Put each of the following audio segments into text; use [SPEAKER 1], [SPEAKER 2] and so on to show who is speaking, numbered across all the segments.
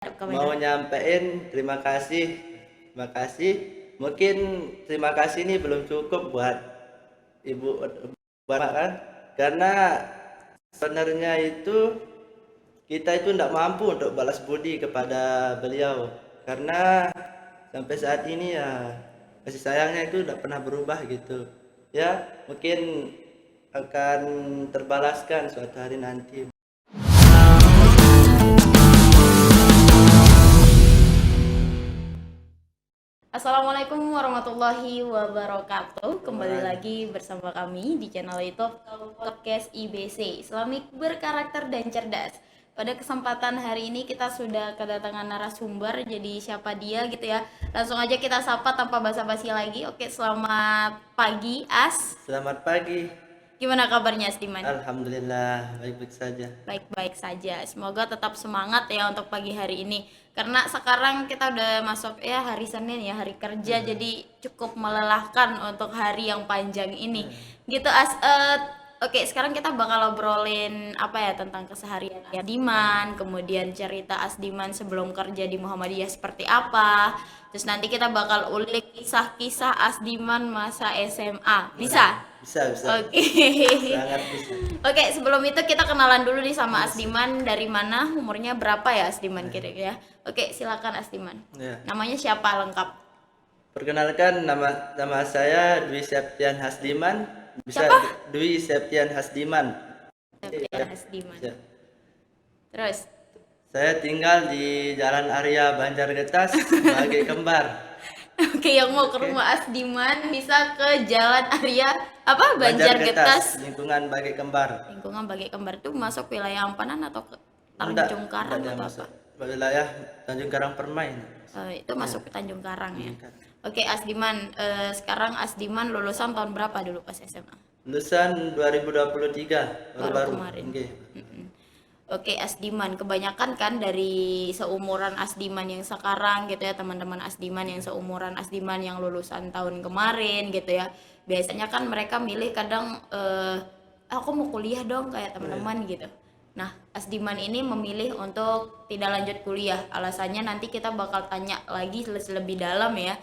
[SPEAKER 1] Mau nyampein terima kasih. Mungkin terima kasih ini belum cukup buat ibu bapak kan, karena sebenarnya itu kita itu tidak mampu untuk balas budi kepada beliau, karena sampai saat ini ya kasih sayangnya itu tidak pernah berubah gitu ya. Mungkin akan terbalaskan suatu hari nanti.
[SPEAKER 2] Assalamualaikum warahmatullahi wabarakatuh. Kembali lagi bersama kami di channel YouTube Podcast IBC, Islamik Berkarakter dan Cerdas. Pada kesempatan hari ini kita sudah kedatangan narasumber. Jadi siapa dia gitu ya? Langsung aja kita sapa tanpa basa-basi lagi. Oke, selamat pagi As.
[SPEAKER 1] Selamat pagi.
[SPEAKER 2] Gimana kabarnya Asdiman?
[SPEAKER 1] Alhamdulillah baik-baik saja.
[SPEAKER 2] Baik-baik saja. Semoga tetap semangat ya untuk pagi hari ini. Karena sekarang kita udah masuk ya hari Senin ya, hari kerja. Jadi cukup melelahkan untuk hari yang panjang ini. Gitu As. Oke, sekarang kita bakal obrolin apa ya tentang keseharian Asdiman, kemudian cerita Asdiman sebelum kerja di Muhammadiyah seperti apa. Terus nanti kita bakal ulik kisah-kisah Asdiman masa SMA. Bisa?
[SPEAKER 1] Bisa.
[SPEAKER 2] Oke.
[SPEAKER 1] Sangat bisa.
[SPEAKER 2] Oke, sebelum itu kita kenalan dulu nih sama Asdiman. Dari mana, umurnya berapa ya Asdiman kira-kira? Oke, silakan Asdiman.
[SPEAKER 1] Ya.
[SPEAKER 2] Namanya siapa lengkap?
[SPEAKER 1] Perkenalkan, nama saya Dwi Septian Hasdiman. Bisa
[SPEAKER 2] Siapa?
[SPEAKER 1] Dwi Septian Hasdiman.
[SPEAKER 2] Septian Asdiman.
[SPEAKER 1] Ya.
[SPEAKER 2] Terus,
[SPEAKER 1] Saya tinggal di Jalan Arya Banjargetas sebagai kembar.
[SPEAKER 2] oke, yang mau ke rumah Asdiman bisa ke Jalan Arya apa? Banjargetas.
[SPEAKER 1] Lingkungan Bagai Kembar.
[SPEAKER 2] Lingkungan Bagai Kembar itu masuk wilayah Ampanan atau ke
[SPEAKER 1] Enggak,
[SPEAKER 2] Tanjung Karang
[SPEAKER 1] enggak
[SPEAKER 2] atau
[SPEAKER 1] masuk
[SPEAKER 2] apa?
[SPEAKER 1] wilayah Tanjung Karang Permai.
[SPEAKER 2] Itu masuk ke Tanjung Karang ya.
[SPEAKER 1] Kan.
[SPEAKER 2] Oke, Asdiman, sekarang Asdiman lulusan tahun berapa dulu pas SMA?
[SPEAKER 1] Lulusan 2023 baru-baru.
[SPEAKER 2] Kemarin.
[SPEAKER 1] Nggih.
[SPEAKER 2] Oke, Asdiman, kebanyakan kan dari seumuran Asdiman yang sekarang gitu ya, teman-teman Asdiman yang seumuran Asdiman yang lulusan tahun kemarin gitu ya. Biasanya kan mereka milih kadang aku mau kuliah dong kayak teman-teman gitu. Nah, Asdiman ini memilih untuk tidak lanjut kuliah. Alasannya nanti kita bakal tanya lagi lebih dalam ya.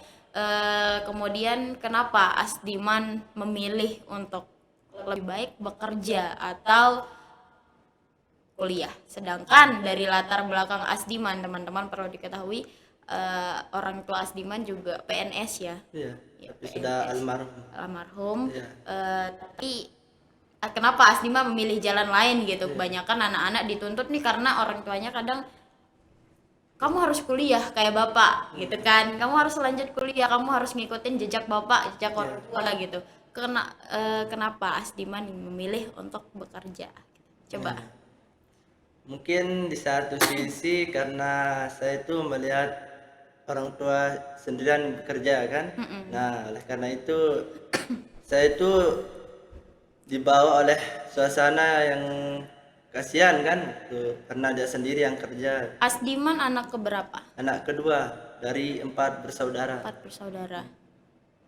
[SPEAKER 2] Kemudian kenapa Asdiman memilih untuk lebih baik bekerja atau kuliah. Sedangkan dari latar belakang Asdiman, teman-teman perlu diketahui orang tua Asdiman juga PNS ya.
[SPEAKER 1] Iya.
[SPEAKER 2] Ya,
[SPEAKER 1] Tapi sudah
[SPEAKER 2] PNS.
[SPEAKER 1] almarhum.
[SPEAKER 2] Almarhum.
[SPEAKER 1] Iya.
[SPEAKER 2] Tapi kenapa Asdiman memilih jalan lain gitu? Kebanyakan anak-anak dituntut nih karena orang tuanya kadang kamu harus kuliah kayak bapak gitu kan. Kamu harus lanjut kuliah, kamu harus ngikutin jejak bapak, jejak orang tua gitu. Kenapa Asdiman memilih untuk bekerja? Coba.
[SPEAKER 1] Mungkin di satu sisi karena saya itu melihat orang tua sendirian bekerja kan. Nah, oleh karena itu saya itu dibawa oleh suasana yang kasihan kan tuh, karena dia sendiri yang kerja.
[SPEAKER 2] Asdiman anak keberapa?
[SPEAKER 1] Anak kedua dari 4 bersaudara.
[SPEAKER 2] 4 bersaudara.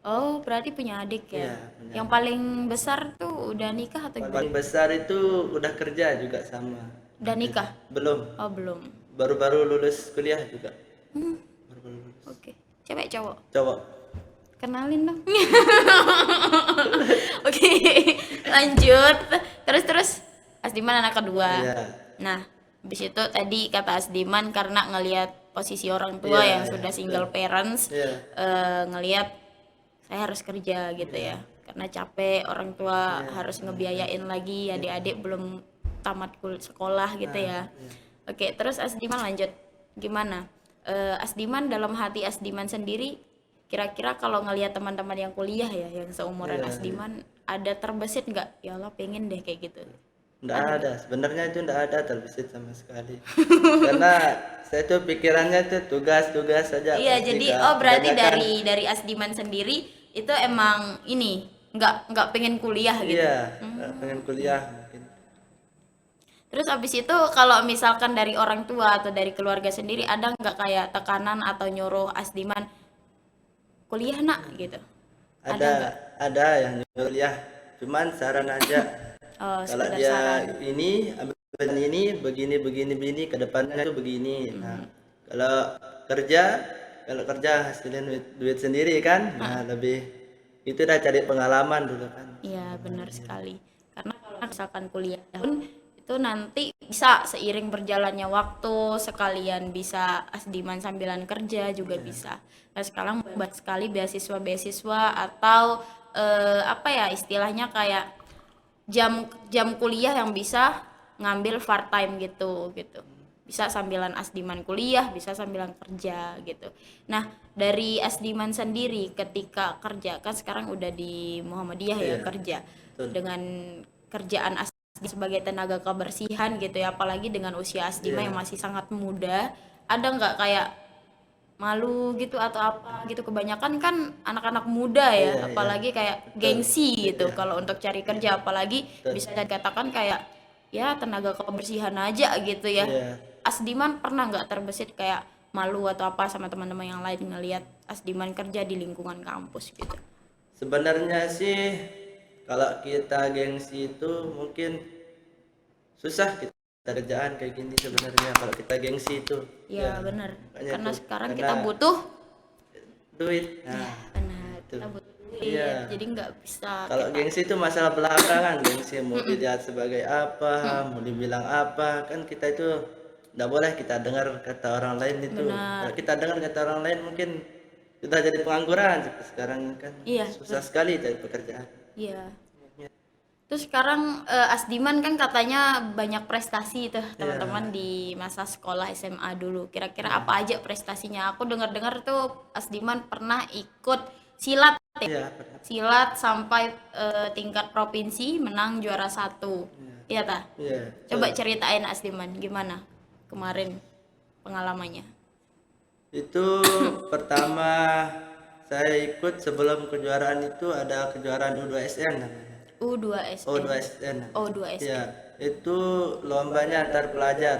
[SPEAKER 2] Oh, berarti punya adik ya?
[SPEAKER 1] Iya, punya
[SPEAKER 2] Yang paling besar tuh udah nikah atau
[SPEAKER 1] Paling
[SPEAKER 2] gimana?
[SPEAKER 1] besar itu udah kerja juga sama.
[SPEAKER 2] Udah nikah?
[SPEAKER 1] Belum,
[SPEAKER 2] Oh, belum.
[SPEAKER 1] baru-baru lulus kuliah juga.
[SPEAKER 2] Hmm,
[SPEAKER 1] Baru-baru lulus.
[SPEAKER 2] oke. Cewek cowok?
[SPEAKER 1] Cowok.
[SPEAKER 2] Kenalin dong. Oke, lanjut. Terus Asdiman anak kedua.
[SPEAKER 1] Iya.
[SPEAKER 2] Nah, habis itu tadi kata Asdiman karena ngelihat posisi orang tua
[SPEAKER 1] Iya,
[SPEAKER 2] yang
[SPEAKER 1] iya,
[SPEAKER 2] sudah single parents,
[SPEAKER 1] Iya.
[SPEAKER 2] ngelihat saya harus kerja gitu ya. Karena capek orang tua harus ngebiayain lagi adik-adik belum tamat sekolah gitu ya. Oke, terus Asdiman lanjut. Gimana? Asdiman dalam hati Asdiman sendiri kira-kira kalau ngelihat teman-teman yang kuliah ya yang seumuran Asdiman ada terbesit nggak? Ya Allah pengen deh kayak gitu.
[SPEAKER 1] Nggak ada, sebenarnya itu nggak ada terbesit sama sekali. Karena saya tuh pikirannya tuh tugas-tugas saja.
[SPEAKER 2] Iya,
[SPEAKER 1] pasti
[SPEAKER 2] jadi
[SPEAKER 1] nggak
[SPEAKER 2] berarti
[SPEAKER 1] kebanyakan.
[SPEAKER 2] dari Asdiman sendiri itu emang ini nggak pengen kuliah gitu.
[SPEAKER 1] Iya, nggak pengen kuliah mungkin.
[SPEAKER 2] Terus abis itu kalau misalkan dari orang tua atau dari keluarga sendiri ada nggak kayak tekanan atau nyuruh Asdiman kuliah nak gitu?
[SPEAKER 1] Ada, ada yang nyuruh kuliah. Cuman saran aja.
[SPEAKER 2] Oh,
[SPEAKER 1] Kalau
[SPEAKER 2] sekedar
[SPEAKER 1] dia
[SPEAKER 2] saran.
[SPEAKER 1] ini ambil ini begini ke depannya tuh begini. Nah, Kalau kerja, kalau kerja hasilin duit sendiri kan, nah lebih itu udah cari pengalaman dulu kan.
[SPEAKER 2] Iya, benar sekali. Karena kalau misalkan kuliah pun itu nanti bisa seiring berjalannya waktu, sekalian bisa asdiman sambilan kerja juga bisa. Nah, sekarang banyak sekali beasiswa-beasiswa atau apa ya istilahnya kayak jam jam kuliah yang bisa ngambil part time gitu. Bisa sambilan asdiman kuliah, bisa sambilan kerja gitu. Nah, dari asdiman sendiri ketika kerja kan sekarang udah di Muhammadiyah ya
[SPEAKER 1] Iya,
[SPEAKER 2] kerja
[SPEAKER 1] betul.
[SPEAKER 2] dengan kerjaan asdi sebagai tenaga kebersihan gitu ya, apalagi dengan usia asdima yang
[SPEAKER 1] Iya,
[SPEAKER 2] masih sangat muda, ada nggak kayak malu gitu atau apa gitu, kebanyakan kan anak-anak muda ya,
[SPEAKER 1] iya, iya,
[SPEAKER 2] apalagi kayak
[SPEAKER 1] betul.
[SPEAKER 2] gengsi gitu
[SPEAKER 1] Iya,
[SPEAKER 2] kalau untuk cari kerja, apalagi
[SPEAKER 1] betul.
[SPEAKER 2] bisa dikatakan kayak ya tenaga kebersihan aja gitu ya.
[SPEAKER 1] Iya.
[SPEAKER 2] Asdiman pernah nggak terbesit kayak malu atau apa sama teman-teman yang lain ngelihat Asdiman kerja di lingkungan kampus gitu?
[SPEAKER 1] Sebenarnya sih kalau kita gengsi itu mungkin susah kita kerjaan kayak gini sebenarnya kalau kita gengsi itu.
[SPEAKER 2] Ya
[SPEAKER 1] Ya,
[SPEAKER 2] bener,
[SPEAKER 1] makanya
[SPEAKER 2] karena
[SPEAKER 1] tuh
[SPEAKER 2] sekarang
[SPEAKER 1] karena
[SPEAKER 2] kita butuh,
[SPEAKER 1] duit.
[SPEAKER 2] ya
[SPEAKER 1] Nah,
[SPEAKER 2] benar,
[SPEAKER 1] itu.
[SPEAKER 2] kita butuh
[SPEAKER 1] Iya.
[SPEAKER 2] duit, jadi nggak bisa
[SPEAKER 1] Kalau
[SPEAKER 2] kita.
[SPEAKER 1] gengsi itu masalah belakangan, gengsi mau dilihat sebagai apa, mau dibilang apa, kan kita itu nggak boleh kita dengar kata orang lain itu. Kalau
[SPEAKER 2] Benar,
[SPEAKER 1] kita dengar kata orang lain mungkin kita jadi pengangguran sekarang kan
[SPEAKER 2] iya
[SPEAKER 1] susah sekali cari pekerjaan.
[SPEAKER 2] iya. Terus sekarang Asdiman kan katanya banyak prestasi tuh
[SPEAKER 1] Iya,
[SPEAKER 2] teman-teman di masa sekolah SMA dulu. Kira-kira apa aja prestasinya? Aku dengar-dengar tuh Asdiman pernah ikut silat ya.
[SPEAKER 1] iya pernah.
[SPEAKER 2] Silat sampai tingkat provinsi menang juara satu. Iya tah?
[SPEAKER 1] Iya,
[SPEAKER 2] Coba
[SPEAKER 1] betul.
[SPEAKER 2] ceritain Asdiman gimana kemarin pengalamannya.
[SPEAKER 1] Itu pertama saya ikut sebelum kejuaraan itu ada kejuaraan U2SN namanya.
[SPEAKER 2] U2SN.
[SPEAKER 1] O2SN. Ya,
[SPEAKER 2] O2SN.
[SPEAKER 1] itu lombanya antar pelajar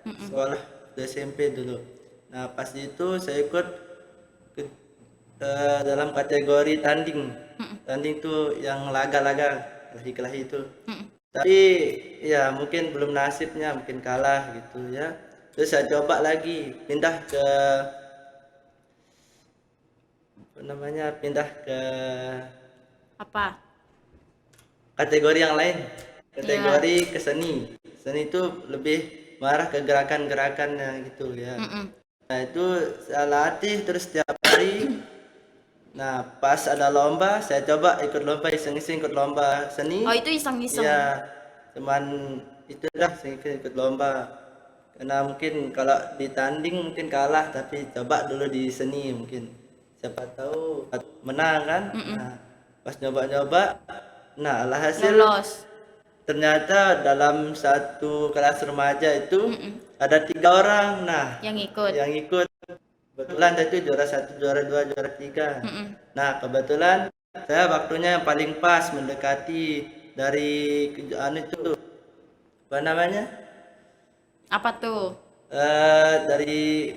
[SPEAKER 1] sekolah di SMP dulu. Nah, pas itu saya ikut ke, dalam kategori tanding. Tanding tuh yang laga-laga, kelahi-kelahi itu. Tapi ya mungkin belum nasibnya, mungkin kalah gitu ya. Terus saya coba lagi pindah ke apa namanya, pindah ke
[SPEAKER 2] Apa?
[SPEAKER 1] kategori yang lain,
[SPEAKER 2] Iya.
[SPEAKER 1] kategori ke seni. Seni itu lebih mengarah ke gerakan-gerakannya gitu ya.
[SPEAKER 2] Mm-mm.
[SPEAKER 1] Nah itu saya latih terus setiap hari. Nah pas ada lomba saya coba ikut lomba, iseng-iseng ikut lomba
[SPEAKER 2] Oh,
[SPEAKER 1] seni.
[SPEAKER 2] itu iseng-iseng.
[SPEAKER 1] Ya cuman itu dah iseng-iseng ikut lomba. Karena mungkin kalau ditanding mungkin kalah, tapi coba dulu di seni mungkin siapa tahu menang kan. Nah pas nyoba-nyoba, nah alhasil
[SPEAKER 2] Lolos.
[SPEAKER 1] ternyata dalam satu kelas remaja itu ada 3 orang. Nah,
[SPEAKER 2] Yang ikut.
[SPEAKER 1] yang ikut kebetulan itu juara satu, juara dua, juara tiga.
[SPEAKER 2] Mm-mm.
[SPEAKER 1] Nah, kebetulan saya waktunya yang paling pas mendekati dari anu itu apa namanya?
[SPEAKER 2] Apa tuh?
[SPEAKER 1] Dari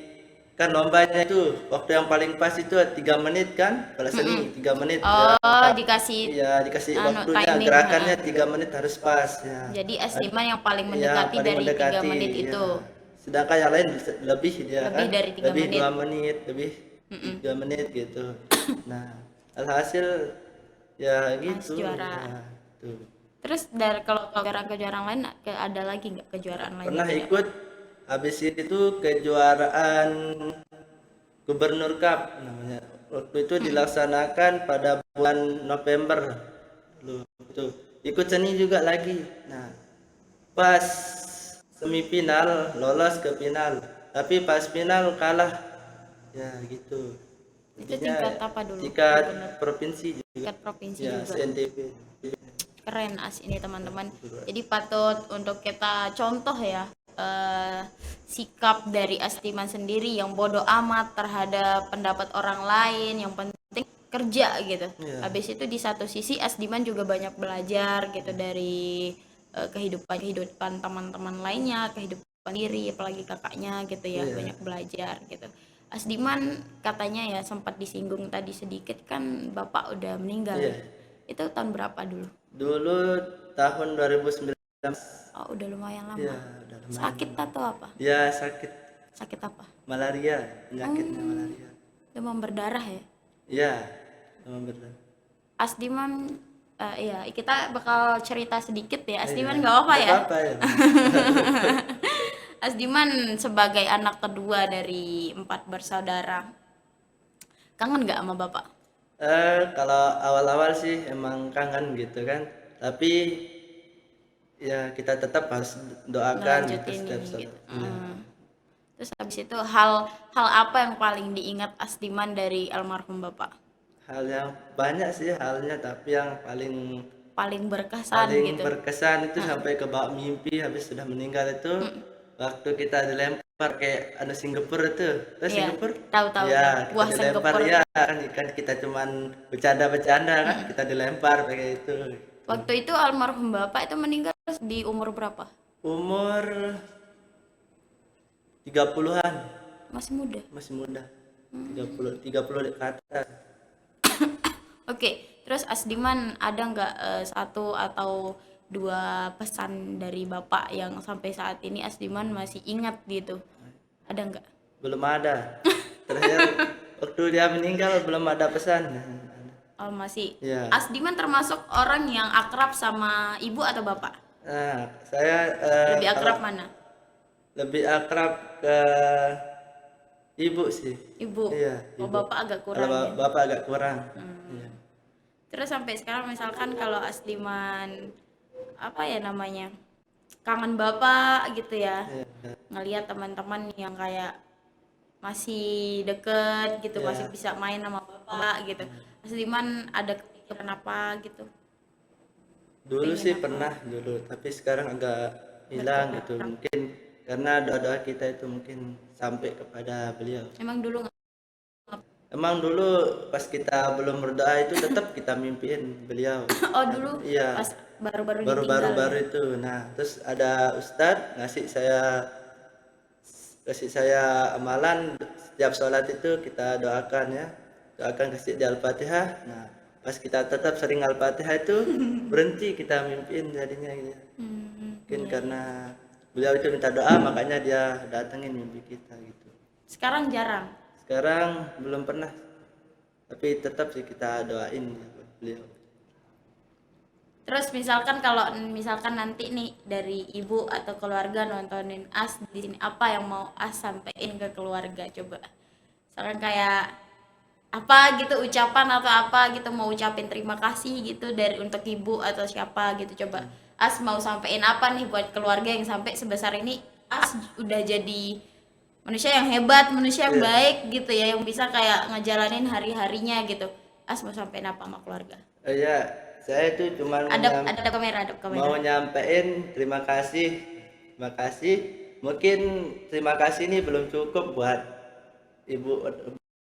[SPEAKER 1] kan lombanya itu waktu yang paling pas itu 3 menit kan? Kalau seni 3 menit ya.
[SPEAKER 2] Oh, dikasih
[SPEAKER 1] Iya, dikasih
[SPEAKER 2] anu
[SPEAKER 1] waktunya
[SPEAKER 2] timing,
[SPEAKER 1] gerakannya
[SPEAKER 2] heeh.
[SPEAKER 1] 3 menit harus pas ya.
[SPEAKER 2] Jadi Asdiman yang paling
[SPEAKER 1] Ya
[SPEAKER 2] mendekati
[SPEAKER 1] paling
[SPEAKER 2] dari 3
[SPEAKER 1] mendekati
[SPEAKER 2] menit
[SPEAKER 1] ya.
[SPEAKER 2] itu.
[SPEAKER 1] Sedangkan yang lain lebih dia
[SPEAKER 2] Lebih
[SPEAKER 1] kan,
[SPEAKER 2] dari 3
[SPEAKER 1] lebih
[SPEAKER 2] menit.
[SPEAKER 1] 2 menit, lebih 3 menit gitu. Nah, alhasil ya
[SPEAKER 2] Mas
[SPEAKER 1] gitu
[SPEAKER 2] juara.
[SPEAKER 1] ya tuh.
[SPEAKER 2] Terus dari kalau kejuaraan-kejuaraan lain ada lagi nggak kejuaraan lain
[SPEAKER 1] Pernah
[SPEAKER 2] yang didapat?
[SPEAKER 1] ikut habis itu kejuaraan Gubernur Cup namanya. Waktu itu dilaksanakan pada bulan November. Lu itu ikut seni juga lagi. Nah, pas semifinal lolos ke final, tapi pas final kalah ya gitu.
[SPEAKER 2] Itu
[SPEAKER 1] Intinya
[SPEAKER 2] tingkat apa dulu?
[SPEAKER 1] tingkat
[SPEAKER 2] Gubernur.
[SPEAKER 1] provinsi juga
[SPEAKER 2] Tingkat provinsi
[SPEAKER 1] ya,
[SPEAKER 2] juga.
[SPEAKER 1] SNTP.
[SPEAKER 2] Keren ini teman-teman. Jadi patut untuk kita contoh ya, sikap dari Astiman sendiri yang bodoh amat terhadap pendapat orang lain, yang penting kerja gitu.
[SPEAKER 1] Ya,
[SPEAKER 2] Habis itu di satu sisi Asdiman juga banyak belajar gitu dari kehidupan kehidupan teman-teman lainnya, kehidupan diri, apalagi kakaknya gitu ya,
[SPEAKER 1] iya,
[SPEAKER 2] banyak belajar gitu. Asdiman katanya ya sempat disinggung tadi sedikit kan bapak udah meninggal
[SPEAKER 1] iya.
[SPEAKER 2] ya. Itu tahun berapa dulu?
[SPEAKER 1] Dulu tahun 2019
[SPEAKER 2] Oh, udah lumayan
[SPEAKER 1] ya
[SPEAKER 2] lama.
[SPEAKER 1] udah lumayan
[SPEAKER 2] Sakit
[SPEAKER 1] lama.
[SPEAKER 2] atau apa?
[SPEAKER 1] Ya sakit.
[SPEAKER 2] Sakit apa?
[SPEAKER 1] malaria, penyakitnya malaria.
[SPEAKER 2] Demam berdarah ya.
[SPEAKER 1] Iya, demam berdarah.
[SPEAKER 2] Asdiman, iya kita bakal cerita sedikit ya. Asdiman
[SPEAKER 1] Iya,
[SPEAKER 2] nggak apa-apa
[SPEAKER 1] nggak
[SPEAKER 2] ya.
[SPEAKER 1] apa-apa ya.
[SPEAKER 2] Asdiman sebagai anak kedua dari 4 bersaudara, kangen nggak sama bapak?
[SPEAKER 1] Kalau awal-awal sih emang kangen gitu kan, tapi ya kita tetap harus doakan gitu
[SPEAKER 2] Ngelanjutin
[SPEAKER 1] setiap
[SPEAKER 2] ini
[SPEAKER 1] sholat.
[SPEAKER 2] gitu.
[SPEAKER 1] Iya.
[SPEAKER 2] Terus habis itu hal apa yang paling diingat Asdiman dari almarhum bapak?
[SPEAKER 1] Hal yang banyak sih halnya, tapi yang
[SPEAKER 2] Paling berkesan
[SPEAKER 1] paling
[SPEAKER 2] gitu.
[SPEAKER 1] berkesan itu sampai ke bawah mimpi habis sudah meninggal itu, waktu kita dilempar kayak anu Singapura itu,
[SPEAKER 2] Iya,
[SPEAKER 1] Singapura?
[SPEAKER 2] tahu-tahu
[SPEAKER 1] Ya,
[SPEAKER 2] dah.
[SPEAKER 1] kita
[SPEAKER 2] Buah
[SPEAKER 1] dilempar
[SPEAKER 2] Singapura.
[SPEAKER 1] ya kan kita cuman bercanda-bercanda kan, kita dilempar kayak itu.
[SPEAKER 2] Waktu itu almarhum bapak itu meninggal di umur berapa?
[SPEAKER 1] Umur 30-an,
[SPEAKER 2] Masih muda.
[SPEAKER 1] masih muda. 30 ke atas.
[SPEAKER 2] Oke, terus Asdiman ada nggak satu atau dua pesan dari bapak yang sampai saat ini Asdiman masih ingat gitu? Ada nggak?
[SPEAKER 1] Belum ada. Terakhir waktu dia meninggal belum ada pesan.
[SPEAKER 2] Oh, masih.
[SPEAKER 1] Ya.
[SPEAKER 2] Asdiman termasuk orang yang akrab sama ibu atau bapak?
[SPEAKER 1] Nah, saya
[SPEAKER 2] Lebih akrab
[SPEAKER 1] kalau
[SPEAKER 2] mana?
[SPEAKER 1] lebih akrab ke ibu sih.
[SPEAKER 2] Ibu.
[SPEAKER 1] Iya,
[SPEAKER 2] Oh,
[SPEAKER 1] ibu.
[SPEAKER 2] bapak agak
[SPEAKER 1] Kalau
[SPEAKER 2] kurang ya.
[SPEAKER 1] bapak agak kurang. Iya.
[SPEAKER 2] Terus sampai sekarang misalkan kalau Asdiman apa ya namanya? Kangen bapak gitu ya.
[SPEAKER 1] Iya.
[SPEAKER 2] Ngelihat teman-teman yang kayak masih deket gitu,
[SPEAKER 1] Iya.
[SPEAKER 2] masih bisa main sama bapak gitu. Asdiman ada kepikiran apa gitu?
[SPEAKER 1] Dulu
[SPEAKER 2] Pengen
[SPEAKER 1] sih
[SPEAKER 2] apa?
[SPEAKER 1] pernah dulu, tapi sekarang agak hilang gitu. Mungkin karena doa-doa kita itu mungkin sampai kepada beliau.
[SPEAKER 2] Emang dulu
[SPEAKER 1] Emang dulu pas kita belum berdoa itu tetap kita mimpiin beliau.
[SPEAKER 2] oh dulu
[SPEAKER 1] Iya,
[SPEAKER 2] pas baru-baru
[SPEAKER 1] baru-baru
[SPEAKER 2] ditinggal ya.
[SPEAKER 1] itu. Nah, terus ada ustadz kasih saya amalan setiap sholat itu kita doakan ya. Doakan kasih di Al-Fatihah. Nah, pas kita tetap sering Al-Fatihah itu berhenti kita mimpiin jadinya gitu. Mungkin karena beliau itu minta doa makanya dia datengin mimpi kita gitu.
[SPEAKER 2] Sekarang jarang.
[SPEAKER 1] Sekarang belum pernah, tapi tetap sih kita doain ya buat beliau.
[SPEAKER 2] Terus misalkan nanti nih dari ibu atau keluarga nontonin As di sini, apa yang mau As sampein ke keluarga coba? Misalkan kayak apa gitu ucapan atau apa gitu, mau ucapin terima kasih gitu dari untuk ibu atau siapa gitu, coba As mau sampein apa nih buat keluarga yang sampai sebesar ini As udah jadi manusia yang hebat, manusia yang
[SPEAKER 1] Iya.
[SPEAKER 2] baik gitu ya, yang bisa kayak ngejalanin hari-harinya gitu. As mau sampein apa sama keluarga?
[SPEAKER 1] Ya, saya itu cuma
[SPEAKER 2] Ada kamera, ada
[SPEAKER 1] mau
[SPEAKER 2] kamera.
[SPEAKER 1] nyampein terima kasih. Mungkin terima kasih ini belum cukup buat ibu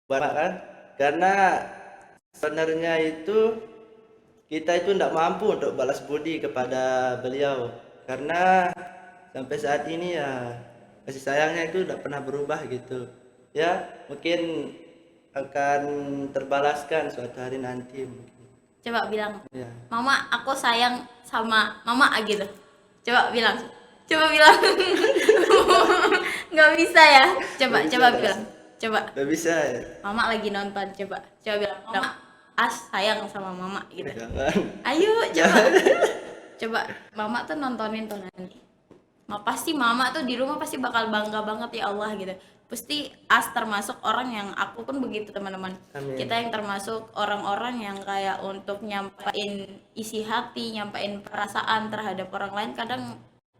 [SPEAKER 1] bapak kan, karena sebenarnya itu kita itu tidak mampu untuk balas budi kepada beliau, karena sampai saat ini ya kasih sayangnya itu tidak pernah berubah gitu ya. Mungkin akan terbalaskan suatu hari nanti mungkin.
[SPEAKER 2] Coba bilang,
[SPEAKER 1] Ya.
[SPEAKER 2] Mama, aku sayang sama Mama gitu. Coba bilang. Coba bilang. Nggak bisa ya. Coba,
[SPEAKER 1] Nggak bisa,
[SPEAKER 2] coba
[SPEAKER 1] Mas.
[SPEAKER 2] bilang. Coba.
[SPEAKER 1] Nggak bisa ya.
[SPEAKER 2] Mama lagi nonton, coba. Coba bilang, Mama, As sayang sama Mama gitu.
[SPEAKER 1] Jangan.
[SPEAKER 2] Ayo, coba. Coba, Mama tuh nontonin tuh nanti. Pasti Mama tuh di rumah pasti bakal bangga banget ya Allah gitu. Pasti As termasuk orang yang, aku pun begitu teman-teman.
[SPEAKER 1] Amin.
[SPEAKER 2] Kita yang termasuk orang-orang yang kayak untuk nyampain isi hati, nyampain perasaan terhadap orang lain kadang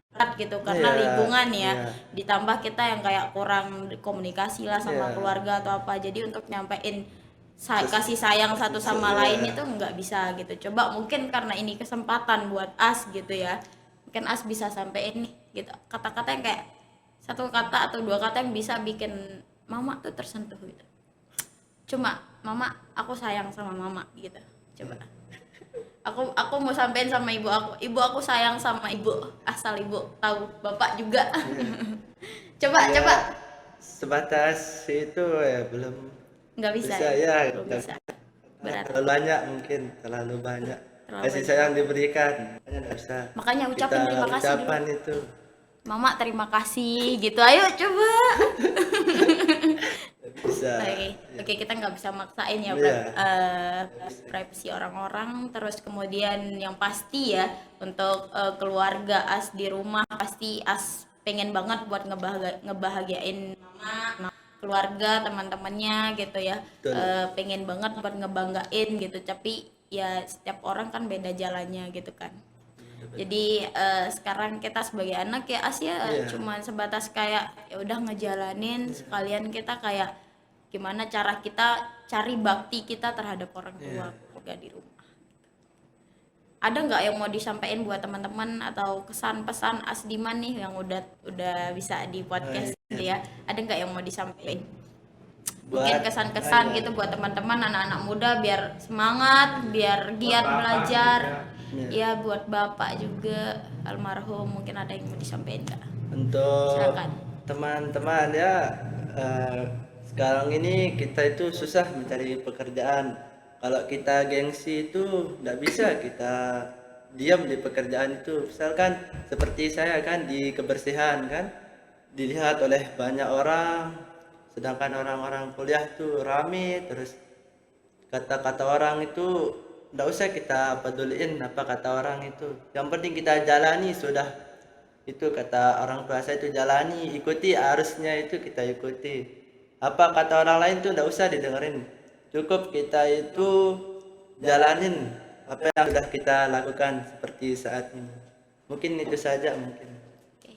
[SPEAKER 2] berat gitu karena
[SPEAKER 1] Iya,
[SPEAKER 2] lingkungan ya.
[SPEAKER 1] iya.
[SPEAKER 2] Ditambah kita yang kayak kurang komunikasi lah sama
[SPEAKER 1] Iya.
[SPEAKER 2] keluarga atau apa. Jadi untuk nyampein kasih sayang satu sama
[SPEAKER 1] Iya.
[SPEAKER 2] lain itu nggak bisa gitu. Coba mungkin karena ini kesempatan buat As gitu ya, mungkin As bisa sampein nih gitu kata-kata yang kayak satu kata atau dua kata yang bisa bikin Mama tuh tersentuh gitu. Cuma Mama, aku sayang sama Mama gitu. Coba aku mau sampein sama ibu aku sayang sama ibu, asal ibu tahu, bapak juga. Coba
[SPEAKER 1] Ya,
[SPEAKER 2] coba
[SPEAKER 1] sebatas itu ya belum
[SPEAKER 2] nggak bisa
[SPEAKER 1] bisa
[SPEAKER 2] ya,
[SPEAKER 1] ya.
[SPEAKER 2] belum bisa, berat.
[SPEAKER 1] Terlalu banyak mungkin, terlalu banyak.
[SPEAKER 2] Terlalu
[SPEAKER 1] Kasih
[SPEAKER 2] banyak.
[SPEAKER 1] sayang diberikan, makanya nggak bisa
[SPEAKER 2] Makanya ucapin
[SPEAKER 1] kita
[SPEAKER 2] terima kasih dulu.
[SPEAKER 1] ucapan itu.
[SPEAKER 2] Mama terima kasih gitu. Ayo coba.
[SPEAKER 1] Bisa.
[SPEAKER 2] Oke, kita nggak bisa maksain ya
[SPEAKER 1] Iya.
[SPEAKER 2] privasi orang-orang. Terus kemudian yang pasti ya untuk keluarga As di rumah pasti As pengen banget buat ngebahagiain mama, keluarga, teman-temannya gitu ya.
[SPEAKER 1] Betul.
[SPEAKER 2] Pengen banget buat ngebanggain gitu. Tapi ya setiap orang kan beda jalannya gitu kan. Jadi sekarang kita sebagai anak ya Asia
[SPEAKER 1] Iya.
[SPEAKER 2] cuman sebatas kayak ya udah ngejalanin sekalian kita kayak gimana cara kita cari bakti kita terhadap orang tua keluarga di rumah. Ada nggak yang mau disampaikan buat teman-teman atau kesan pesan Asdiman nih yang udah bisa di podcast gitu ya? Ada nggak yang mau disampaikan? Mungkin kesan-kesan gitu buat teman-teman anak-anak muda biar semangat, biar giat belajar. Ya buat bapak juga almarhum mungkin ada yang mau disampaikan nggak?
[SPEAKER 1] Untuk
[SPEAKER 2] Silakan.
[SPEAKER 1] teman-teman ya, sekarang ini kita itu susah mencari pekerjaan. Kalau kita gengsi itu nggak bisa kita diam di pekerjaan itu. Misalkan seperti saya kan di kebersihan kan, dilihat oleh banyak orang, sedangkan orang-orang kuliah tuh rame, terus kata-kata orang itu nggak usah kita peduliin apa kata orang itu, yang penting kita jalani sudah. Itu kata orang tua saya itu jalani, ikuti arusnya, itu kita ikuti. Apa kata orang lain tuh nggak usah didengerin, cukup kita itu jalanin apa yang sudah kita lakukan seperti saat ini. Mungkin itu saja mungkin.
[SPEAKER 2] Oke.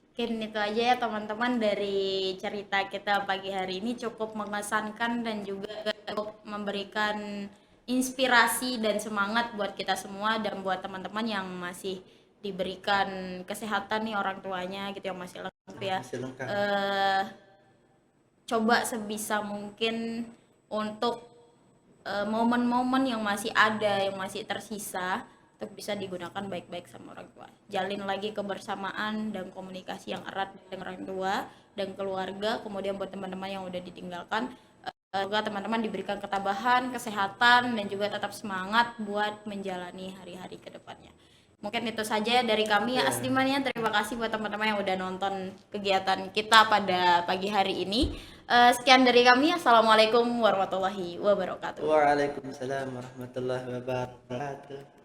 [SPEAKER 2] Mungkin itu aja ya teman-teman dari cerita kita pagi hari ini cukup mengesankan dan juga cukup memberikan inspirasi dan semangat buat kita semua dan buat teman-teman yang masih diberikan kesehatan nih orang tuanya gitu yang masih lengkap ya.
[SPEAKER 1] Masih lengkap.
[SPEAKER 2] Coba sebisa mungkin untuk momen-momen yang masih ada, yang masih tersisa untuk bisa digunakan baik-baik sama orang tua. Jalin lagi kebersamaan dan komunikasi yang erat dengan orang tua dan keluarga. Kemudian buat teman-teman yang udah ditinggalkan, semoga teman-teman diberikan ketabahan, kesehatan, dan juga tetap semangat buat menjalani hari-hari ke depannya. Mungkin itu saja dari kami ya Asdiman ya. Terima kasih buat teman-teman yang udah nonton kegiatan kita pada pagi hari ini. Sekian dari kami. Assalamualaikum warahmatullahi wabarakatuh.
[SPEAKER 1] Waalaikumsalam warahmatullahi wabarakatuh.